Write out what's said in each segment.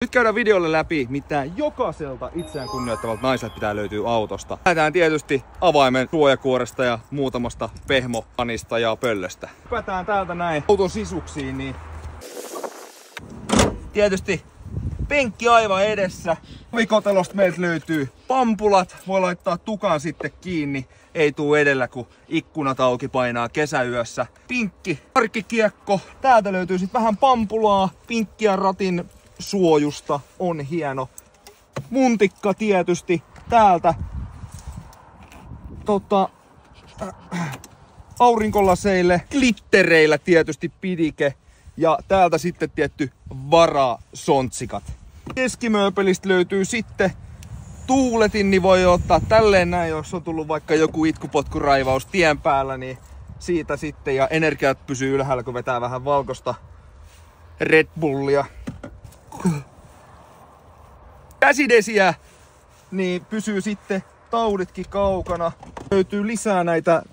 Nyt käydään videolle läpi, mitä jokaiselta itseään kunnioittavalta naiselta pitää löytyä autosta. Lähdetään tietysti avaimen suojakuoresta ja muutamasta pehmopanista ja pöllöstä. Hypätään täältä näin auton sisuksiin, niin tietysti penkki aivan edessä. Vikotelosta meiltä löytyy pampulat, voi laittaa tukan sitten kiinni. Ei tuu edellä, kun ikkunat auki painaa kesäyössä. Pinkki parkkikiekko. Täältä löytyy sitten vähän pampulaa. Pinkkiä ratin suojusta on hieno. Muntikka tietysti täältä. Aurinkolaseille, glittereillä tietysti pidike. Ja täältä sitten tietty varasontsikat. Keskimööpelistä löytyy sitten tuuletin, niin voi ottaa tälleen näin, jos on tullut vaikka joku itkupotkuraivaus tien päällä, niin siitä sitten. Ja energiat pysyy ylhäällä, kun vetää vähän valkoista Red Bullia. Käsidesiä, niin pysyy sitten tauditkin kaukana. Löytyy lisää näitä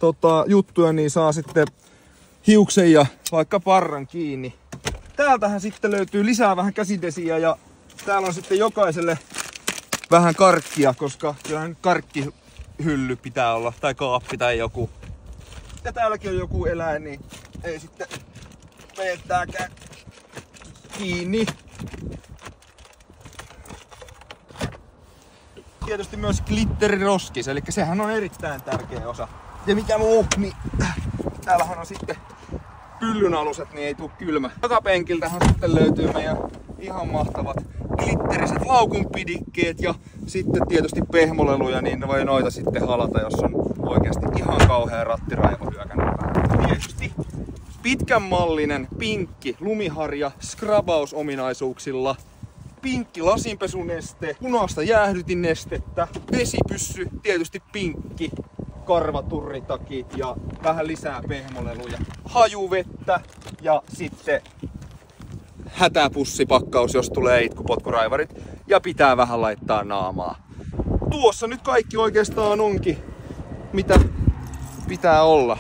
juttuja, niin saa sitten hiuksen ja vaikka parran kiinni. Täältähän sitten löytyy lisää vähän käsidesiä ja täällä on sitten jokaiselle vähän karkkia, koska kyllähän karkkihylly pitää olla, tai kaappi tai joku. Ja täälläkin on joku eläin, niin ei sitten menettääkään kiinni. Tietysti myös glitteriroskis, eli sehän on erittäin tärkeä osa. Ja mikä muu, niin täällähän on sitten pyllynaluset, niin ei tuu kylmä. Takapenkiltähän sitten löytyy meidän ihan mahtavat glitteriset laukunpidikkeet ja sitten tietysti pehmoleluja, niin ne voi noita sitten halata, jos on oikeasti ihan kauhea rattiraivo hyökännyt päälle. Tietysti pitkän mallinen pinkki lumiharja skrabausominaisuuksilla. Pinkki lasinpesuneste, punaista jäähdytinnestettä, vesipyssy, tietysti pinkki, karvaturritakit ja vähän lisää pehmoleluja, hajuvettä ja sitten hätäpussipakkaus, jos tulee itkupotkuraivarit ja pitää vähän laittaa naamaa. Tuossa nyt kaikki oikeastaan onkin, mitä pitää olla.